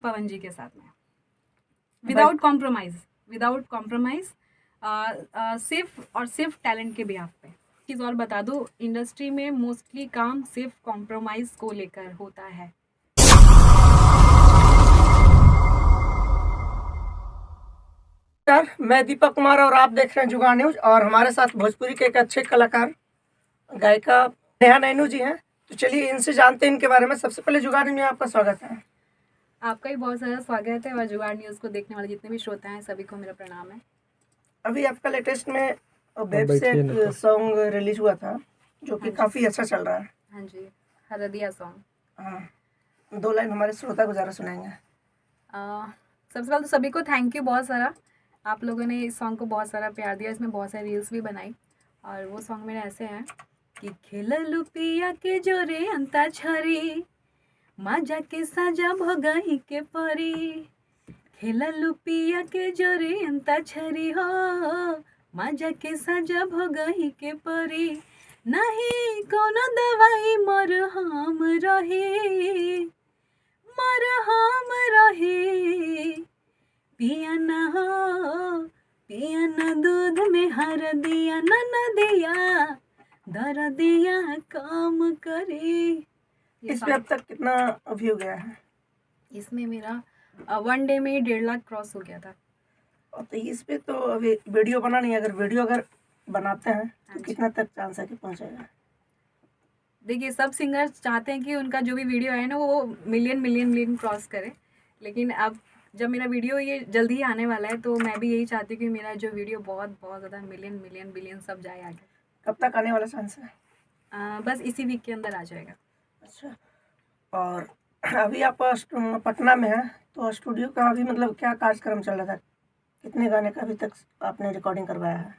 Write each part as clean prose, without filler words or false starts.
पवन जी के साथ में, विदाउट कॉम्प्रोमाइज, सिर्फ टैलेंट के बिहाफ पे। चीज़ और बता दूं, इंडस्ट्री में मोस्टली काम सिर्फ कॉम्प्रोमाइज को लेकर होता है। मैं दीपक कुमार और आप देख रहे हैं जुगाड़ न्यूज, और हमारे साथ भोजपुरी के एक अच्छे कलाकार गायिका नेहा नैनू जी हैं। तो चलिए इनसे जानते हैं इनके बारे में। सबसे पहले जुगाड़ न्यूज में आपका स्वागत है। आपका भी बहुत सारा स्वागत है, और जुगाड़ न्यूज़ को देखने वाले जितने भी श्रोता हैं सभी को मेरा प्रणाम है। अभी आपका लेटेस्ट में वेब से एक सॉन्ग रिलीज हुआ था जो कि काफ़ी अच्छा चल रहा है। हाँ जी, हरदिया सॉन्ग। हाँ, 2 लाइन हमारे श्रोता को ज़रा सुनाएंगे। सबसे पहले तो सभी को थैंक यू बहुत सारा। आप लोगों ने इस सॉन्ग को बहुत सारा प्यार दिया, इसमें बहुत सारी रील्स भी बनाई। और वो सॉन्ग मेरे ऐसे हैं कि खेललू पिया के जोरे अंता छरी, माजा के साजा भगाई के परी। खेललू पिया के जोरे अंता छरी हो, माजा के साजा भगाई के परी। नहीं कोनो दवाई मरहम रहे, मरहम रहे। पिया ना हो, पिया ना दूध में हर दिया ना दिया, दर दिया काम करे। इस पे अब तक कितना व्यू गया है? इसमें मेरा 1 डे में 1.5 लाख क्रॉस हो गया था। और तो इस पे तो अभी वीडियो बना नहीं है। अगर वीडियो बनाते हैं तो कितना तक चांस है कि पहुंचेगा? देखिए, सब सिंगर्स चाहते हैं कि उनका जो भी वीडियो है ना वो मिलियन क्रॉस करे, लेकिन अब जब मेरा वीडियो ये जल्दी ही आने वाला है तो मैं भी यही चाहती हूँ कि मेरा जो वीडियो बहुत बहुत ज़्यादा मिलियन बिलियन सब जाए आगे। कब तक आने वाला चांस है? बस इसी वीक के अंदर आ जाएगा। अच्छा, और अभी आप पटना में हैं, तो स्टूडियो का अभी मतलब क्या कार्यक्रम चल रहा था? कितने गाने का अभी तक आपने रिकॉर्डिंग करवाया है?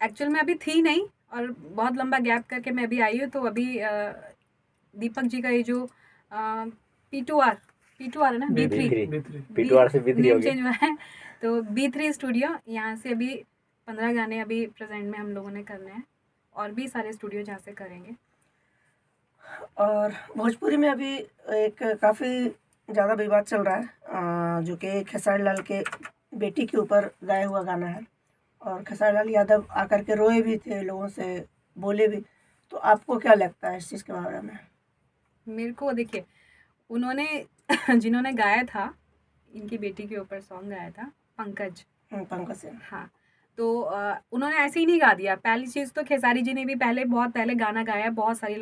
एक्चुअल में अभी थी नहीं, और बहुत लंबा गैप करके मैं अभी आई हूँ। तो अभी दीपक जी का ये जो P2R है ना, P2R से B3 नेम चेंज हुआ है, तो B3 स्टूडियो, यहाँ से अभी 15 गाने अभी प्रेजेंट में हम लोगों ने करने हैं, और भी सारे स्टूडियो जहाँ से करेंगे। और भोजपुरी में अभी एक काफ़ी ज़्यादा विवाद चल रहा है, जो कि खेसारी लाल के बेटी के ऊपर गाया हुआ गाना है, और खेसारी लाल यादव आकर के रोए भी थे, लोगों से बोले भी। तो आपको क्या लगता है इस चीज़ के बारे में? मेरे को देखिए, उन्होंने जिन्होंने गाया था, इनकी बेटी के ऊपर सॉन्ग गाया था, पंकज सिंह। हाँ, तो उन्होंने ऐसे ही नहीं गा दिया। पहली चीज़ तो खेसारी जी ने भी बहुत पहले गाना गाया, बहुत सारे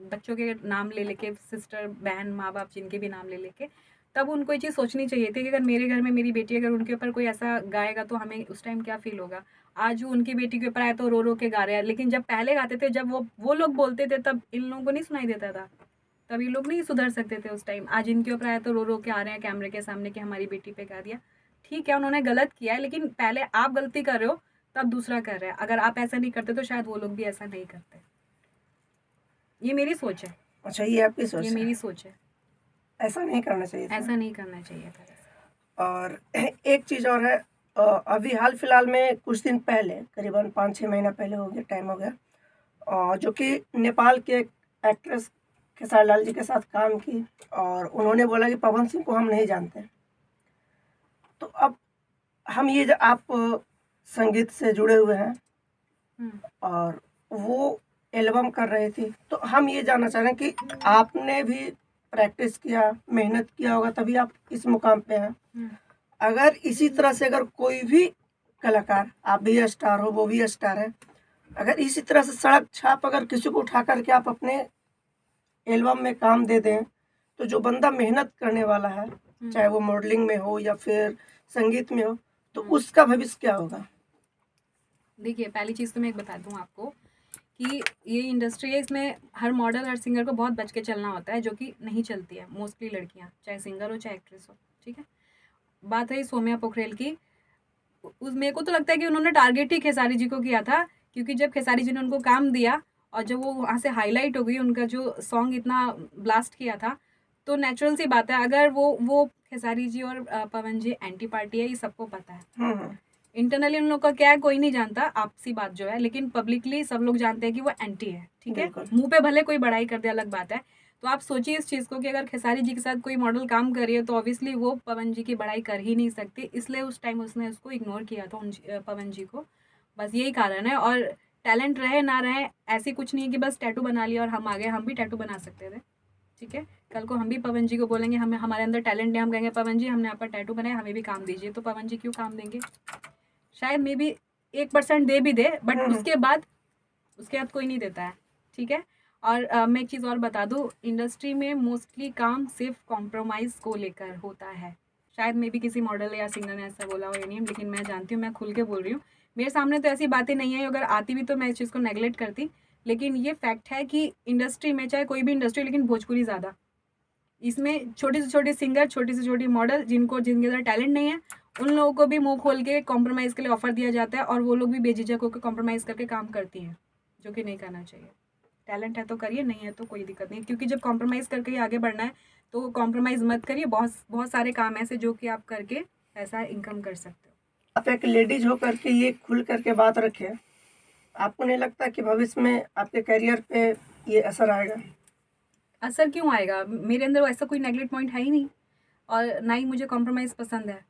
बच्चों के नाम ले लेके, सिस्टर, बहन, माँ बाप जिनके भी नाम ले लेके। तब उनको ये चीज़ सोचनी चाहिए थी कि अगर मेरे घर में मेरी बेटी, अगर उनके ऊपर कोई ऐसा गाएगा तो हमें उस टाइम क्या फील होगा। आज वो उनकी बेटी के ऊपर आया तो रो रो के गा रहे हैं, लेकिन जब पहले गाते थे, जब वो लोग बोलते थे, तब इन लोगों को नहीं सुनाई देता था, तब ये लोग नहीं सुधर सकते थे उस टाइम। आज इनके ऊपर आया तो रो रो के आ रहे हैं कैमरे के सामने कि हमारी बेटी पे गा दिया। ठीक है, उन्होंने गलत किया है, लेकिन पहले आप गलती कर रहे हो तब दूसरा कर रहा है। अगर आप ऐसा नहीं करते तो शायद वो लोग भी ऐसा नहीं करते। ये मेरी सोच है। अच्छा, ये आपकी सोच? ये मेरी सोच है। ऐसा नहीं करना चाहिए था। ऐसा नहीं करना चाहिए था। और एक चीज़ और है, अभी हाल फिलहाल में कुछ दिन पहले, करीबन 5-6 महीना पहले हो गया, टाइम हो गया, जो कि नेपाल के एक एक्ट्रेस खेसारी लाल जी के साथ काम की, और उन्होंने बोला कि पवन सिंह को हम नहीं जानते। तो अब हम ये आप संगीत से जुड़े हुए हैं और वो एल्बम कर रहे थे, तो हम ये जानना चाह रहे हैं कि आपने भी प्रैक्टिस किया, मेहनत किया होगा, तभी आप इस मुकाम पे हैं। अगर इसी तरह से अगर कोई भी कलाकार, आप भी स्टार हो, वो भी स्टार है, अगर इसी तरह से सड़क छाप अगर किसी को उठा करके आप अपने एल्बम में काम दे दें, तो जो बंदा मेहनत करने वाला है, चाहे वो मॉडलिंग में हो या फिर संगीत में हो, तो उसका भविष्य क्या होगा? देखिए, पहली चीज़ तो मैं एक बता दूं आपको कि ये इंडस्ट्री है, इसमें हर मॉडल, हर सिंगर को बहुत बच के चलना होता है, जो कि नहीं चलती है मोस्टली लड़कियां, चाहे सिंगर हो चाहे एक्ट्रेस हो। ठीक है, बात रही सौम्या पोखरेल की, उस मेरे को तो लगता है कि उन्होंने टारगेट ही खेसारी जी को किया था, क्योंकि जब खेसारी जी ने उनको काम दिया और जब वो वहाँ से हाईलाइट हो गई, उनका जो सॉन्ग इतना ब्लास्ट किया था, तो नेचुरल सी बात है, अगर वो खेसारी जी और पवन जी एंटी पार्टी है, ये सबको पता है। इंटरनली उन लोग का क्या है कोई नहीं जानता, आपसी बात जो है, लेकिन पब्लिकली सब लोग जानते हैं कि वो एंटी है। ठीक है, मुंह पे भले कोई बड़ाई कर दे, अलग बात है। तो आप सोचिए इस चीज़ को कि अगर खेसारी जी के साथ कोई मॉडल काम कर रही है तो ऑब्वियसली वो पवन जी की बड़ाई कर ही नहीं सकती, इसलिए उस टाइम उसने उसको इग्नोर किया था पवन जी को। बस यही कारण है। और टैलेंट रहे ना रहे ऐसी कुछ नहीं है कि बस टैटू बना लिया और हम आ गए, हम भी टैटू बना सकते थे, ठीक है। कल को हम भी पवन जी को बोलेंगे हमें हमारे अंदर टैलेंट है, हम कहेंगे पवन जी हमने आपका टैटू बनाया, हमें भी काम दीजिए, तो पवन जी क्यों काम देंगे? शायद मे बी 1% दे भी दे, बट उसके बाद कोई नहीं देता है, ठीक है। और मैं एक चीज़ और बता दूँ, इंडस्ट्री में मोस्टली काम सिर्फ कॉम्प्रोमाइज़ को लेकर होता है। शायद मे बी किसी मॉडल या सिंगर ने ऐसा बोला हो या नहीं, लेकिन मैं जानती हूँ, मैं खुल के बोल रही हूँ। मेरे सामने तो ऐसी बातें नहीं है, अगर आती भी तो मैं इस चीज़ को नेगलेक्ट करती, लेकिन ये फैक्ट है कि इंडस्ट्री में, चाहे कोई भी इंडस्ट्री, लेकिन भोजपुरी ज़्यादा, इसमें छोटे से छोटे सिंगर, छोटी से छोटी मॉडल जिनके अंदर टैलेंट नहीं है, उन लोगों को भी मुंह खोल के कॉम्प्रोमाइज़ के लिए ऑफर दिया जाता है, और वो लोग भी बेझिझक होकर कॉम्प्रोमाइज़ करके काम करती हैं, जो कि नहीं करना चाहिए। टैलेंट है तो करिए, नहीं है तो कोई दिक्कत नहीं, क्योंकि जब कॉम्प्रोमाइज़ करके ही आगे बढ़ना है तो कॉम्प्रोमाइज़ मत करिए। बहुत बहुत सारे काम ऐसे जो कि आप करके पैसा इनकम कर सकते हो। आप एक लेडीज हो करके ये खुल करके बात रखें, आपको नहीं लगता कि भविष्य में आपके करियर पे ये असर आएगा? असर क्यों आएगा? मेरे अंदर ऐसा कोई नेगलेक्ट पॉइंट है ही नहीं, और ना ही मुझे कॉम्प्रोमाइज़ पसंद है।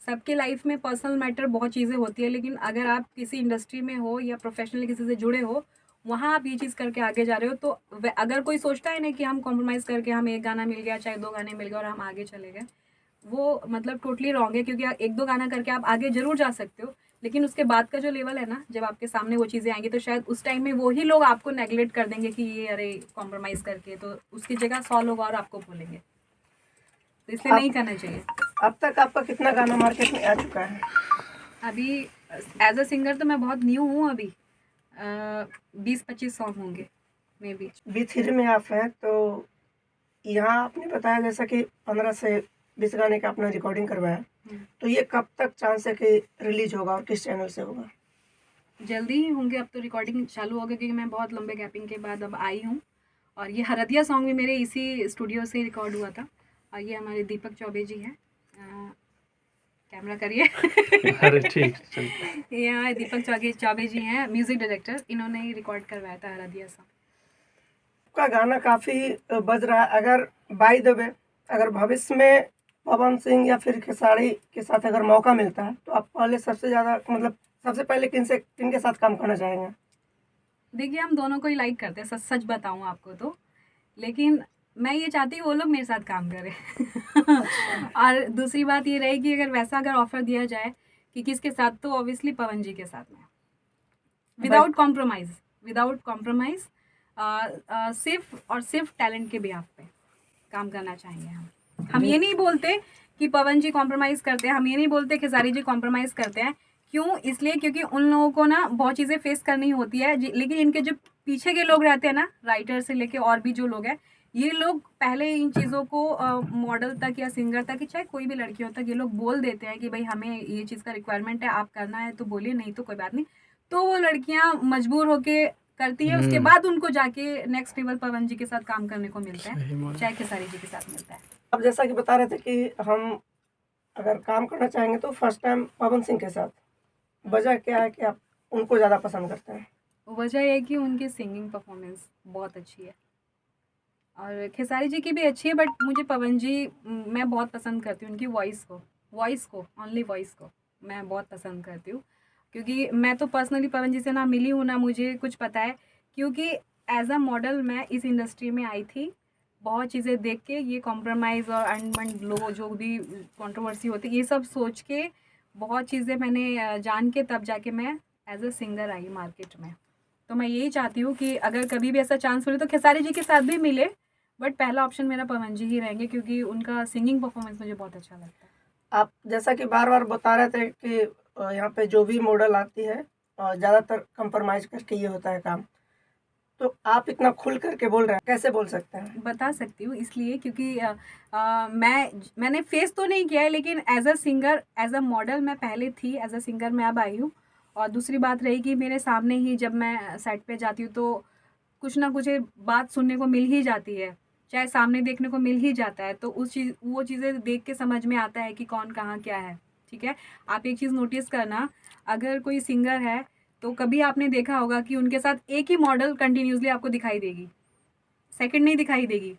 सबके लाइफ में पर्सनल मैटर बहुत चीज़ें होती है, लेकिन अगर आप किसी इंडस्ट्री में हो या प्रोफेशनली किसी से जुड़े हो, वहाँ आप ये चीज़ करके आगे जा रहे हो, तो अगर कोई सोचता है ना कि हम कॉम्प्रोमाइज़ करके हमें 1 गाना मिल गया, चाहे 2 गाने मिल गए और हम आगे चले गए, वो मतलब टोटली रॉन्ग है। क्योंकि 1-2 गाना करके आप आगे ज़रूर जा सकते हो, लेकिन उसके बाद का जो लेवल है ना, जब आपके सामने वो चीज़ें आएँगी तो शायद उस टाइम में वही लोग आपको नेगलेक्ट कर देंगे कि ये अरे कॉम्प्रोमाइज़ करके, तो उसकी जगह 100 लोग और आपको बोलेंगे, तो इसलिए नहीं करना चाहिए। अब तक आपका कितना गाना मार्केट में आ चुका है? अभी एज अ सिंगर तो मैं बहुत न्यू हूँ, अभी 20-25 सॉन्ग होंगे मे बी। B3 में आप हैं, तो यहाँ आपने बताया जैसा कि 15 से 20 गाने का आपने रिकॉर्डिंग करवाया, तो ये कब तक चांस है कि रिलीज होगा और किस चैनल से होगा? जल्दी ही होंगे, अब तो रिकॉर्डिंग चालू हो गई क्योंकि मैं बहुत लंबे गैपिंग के बाद अब आई हूँ। और ये हरदिया सॉन्ग भी मेरे इसी स्टूडियो से रिकॉर्ड हुआ था। और ये हमारे दीपक चौबे जी हैं, कैमरा करिए। अरे ठीक चल। ये हमारे दीपक चौबे जी हैं, म्यूज़िक डायरेक्टर, इन्होंने ही रिकॉर्ड करवाया था हरदिया सॉन्ग। आपका गाना काफ़ी बज रहा है। अगर बाय द वे अगर भविष्य में पवन सिंह या फिर खेसारी के साथ अगर मौका मिलता है, तो आप पहले सबसे ज़्यादा मतलब सबसे पहले किनके साथ काम करना चाहेंगे? देखिए, हम दोनों को ही लाइक करते हैं, सच सच बताऊँ आपको तो, लेकिन मैं ये चाहती हूँ वो लोग मेरे साथ काम करें। और दूसरी बात ये रहेगी, अगर अगर ऑफ़र दिया जाए कि किसके साथ, तो ऑब्वियसली पवन जी के साथ में, विदाउट कॉम्प्रोमाइज़, सिर्फ और सिर्फ टैलेंट के बिहाफ पे काम करना चाहेंगे हम ये नहीं बोलते कि पवन जी कॉम्प्रोमाइज़ करते हैं, हम ये नहीं बोलते खेसारी जी कॉम्प्रोमाइज़ करते हैं। क्यों? इसलिए क्योंकि उन लोगों को ना बहुत चीज़ें फेस करनी होती है, लेकिन इनके जो पीछे के लोग रहते हैं ना, राइटर से लेके और भी जो लोग हैं, ये लोग पहले इन चीज़ों को मॉडल तक या सिंगर तक, चाहे कोई भी लड़की हो तक, ये लोग बोल देते हैं कि भाई हमें ये चीज़ का रिक्वायरमेंट है, आप करना है तो बोलिए, नहीं तो कोई बात नहीं। तो वो लड़कियां मजबूर होके करती है, उसके बाद उनको जाके नेक्स्ट लेवल पवन जी के साथ काम करने को मिलता है, चाहे खेसारी जी के साथ मिलता है। आप जैसा कि बता रहे थे कि हम अगर काम करना चाहेंगे तो फर्स्ट टाइम पवन सिंह के साथ, वजह क्या है कि आप उनको ज़्यादा पसंद करते हैं? वजह यह है कि उनकी सिंगिंग परफॉर्मेंस बहुत अच्छी है, और खेसारी जी की भी अच्छी है, बट मुझे पवन जी मैं बहुत पसंद करती हूँ, उनकी ओनली वॉइस को मैं बहुत पसंद करती हूँ। क्योंकि मैं तो पर्सनली पवन जी से ना मिली हूँ, ना मुझे कुछ पता है, क्योंकि एज अ मॉडल मैं इस इंडस्ट्री में आई थी। बहुत चीज़ें देख के, ये कॉम्प्रोमाइज़ और अनबन लो जो भी कंट्रोवर्सी होती है, ये सब सोच के बहुत चीज़ें मैंने जान के तब जाके मैं एज अ सिंगर आई मार्केट में। तो मैं यही चाहती हूँ कि अगर कभी भी ऐसा चांस मिले तो खेसारी जी के साथ भी मिले, बट पहला ऑप्शन मेरा पवन जी ही रहेंगे, क्योंकि उनका सिंगिंग परफॉर्मेंस मुझे बहुत अच्छा लगता है। आप जैसा कि बार-बार बता रहे थे कि यहाँ पे जो भी मॉडल आती है ज़्यादातर कंप्रोमाइज़ करके ये होता है काम। तो आप इतना खुल करके बोल रहे हैं, कैसे बोल सकते हैं? बता सकती हूँ इसलिए क्योंकि मैंने फेस तो नहीं किया है, लेकिन as a singer, as a model मैं पहले थी, एज अ सिंगर मैं अब आई हूँ। और दूसरी बात रही कि मेरे सामने ही जब मैं सेट पे जाती हूँ तो कुछ ना कुछ बात सुनने को मिल ही जाती है, चाहे सामने देखने को मिल ही जाता है, तो वो चीज़ें देख के समझ में आता है कि कौन कहाँ क्या है, ठीक है। आप एक चीज़ नोटिस करना, अगर कोई सिंगर है तो कभी आपने देखा होगा कि उनके साथ एक ही मॉडल कंटिन्यूसली आपको दिखाई देगी, सेकंड नहीं दिखाई देगी,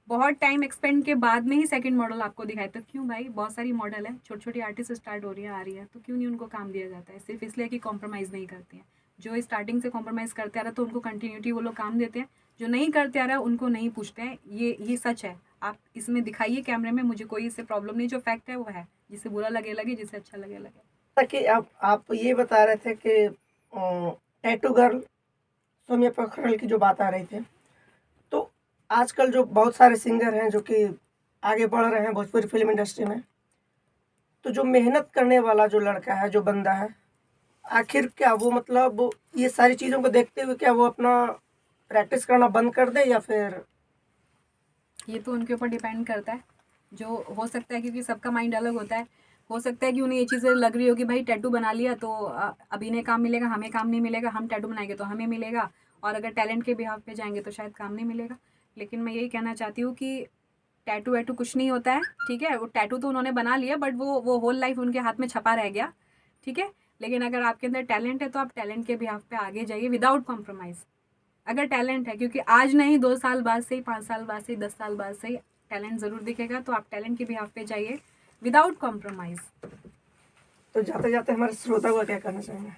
बहुत टाइम एक्सपेंड के बाद में ही सेकंड मॉडल आपको दिखाए। तो क्यों भाई, बहुत सारी मॉडल है, छोटी छोटी आर्टिस्ट स्टार्ट हो रही है, आ रही है, तो क्यों नहीं उनको काम दिया जाता है? सिर्फ इसलिए कि कॉम्प्रोमाइज़ नहीं करती हैं। जो स्टार्टिंग से कॉम्प्रोमाइज़ करते आ रहा है तो उनको कंटिन्यूटी वो लोग काम देते हैं, जो नहीं करते आ रहा है उनको नहीं पूछते हैं। ये सच है, आप इसमें दिखाइए कैमरे में, मुझे कोई इससे प्रॉब्लम नहीं, जो फैक्ट है वो है, जिसे बुरा लगे लगे, जिसे अच्छा लगे लगे। ताकि आप ये बता रहे थे कि टैटू गर्ल सोनिया पोखरल की जो बात आ रही थी, तो आजकल जो बहुत सारे सिंगर हैं जो कि आगे बढ़ रहे हैं भोजपुरी फिल्म इंडस्ट्री में, तो जो मेहनत करने वाला जो लड़का है, जो बंदा है, आखिर क्या वो मतलब ये सारी चीज़ों को देखते हुए क्या वो अपना प्रैक्टिस करना बंद कर दे, या फिर ये तो उनके ऊपर डिपेंड करता है, जो हो सकता है, क्योंकि सबका माइंड अलग होता है। हो सकता है कि उन्हें ये चीज़ें लग रही हो कि भाई टैटू बना लिया तो अभी इन्हें काम मिलेगा, हमें काम नहीं मिलेगा, हम टैटू बनाएंगे तो हमें मिलेगा, और अगर टैलेंट के बिहाफ पे जाएंगे तो शायद काम नहीं मिलेगा। लेकिन मैं यही कहना चाहती हूँ कि टैटू वैटू कुछ नहीं होता है, ठीक है। वो टैटू तो उन्होंने बना लिया, बट वो होल लाइफ उनके हाथ में छपा रह गया, ठीक है। लेकिन अगर आपके अंदर टैलेंट है तो आप टैलेंट के बिहाफ पे आगे जाइए विदाउट कॉम्प्रोमाइज़। अगर टैलेंट है, क्योंकि आज नहीं, 2 साल बाद से ही, 5 साल बाद से ही, 10 साल बाद से ही टैलेंट ज़रूर दिखेगा, तो आप टैलेंट के बिहाफ पे जाइए विदाउट कॉम्प्रोमाइज़। तो जाते जाते हमारे श्रोता को क्या कहना चाहेंगे?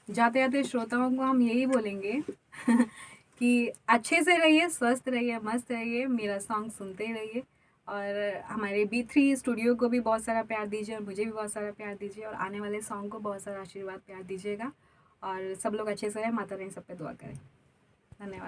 जाते जाते श्रोताओं को हम यही बोलेंगे कि अच्छे से रहिए, स्वस्थ रहिए, मस्त रहिए, मेरा सॉन्ग सुनते रहिए, और हमारे B3 स्टूडियो को भी बहुत सारा प्यार दीजिए, और मुझे भी बहुत सारा प्यार दीजिए, और आने वाले सॉन्ग को बहुत सारा आशीर्वाद प्यार दीजिएगा, और सब लोग अच्छे से रहें, माता रानी सब पे दुआ करें। धन्यवाद।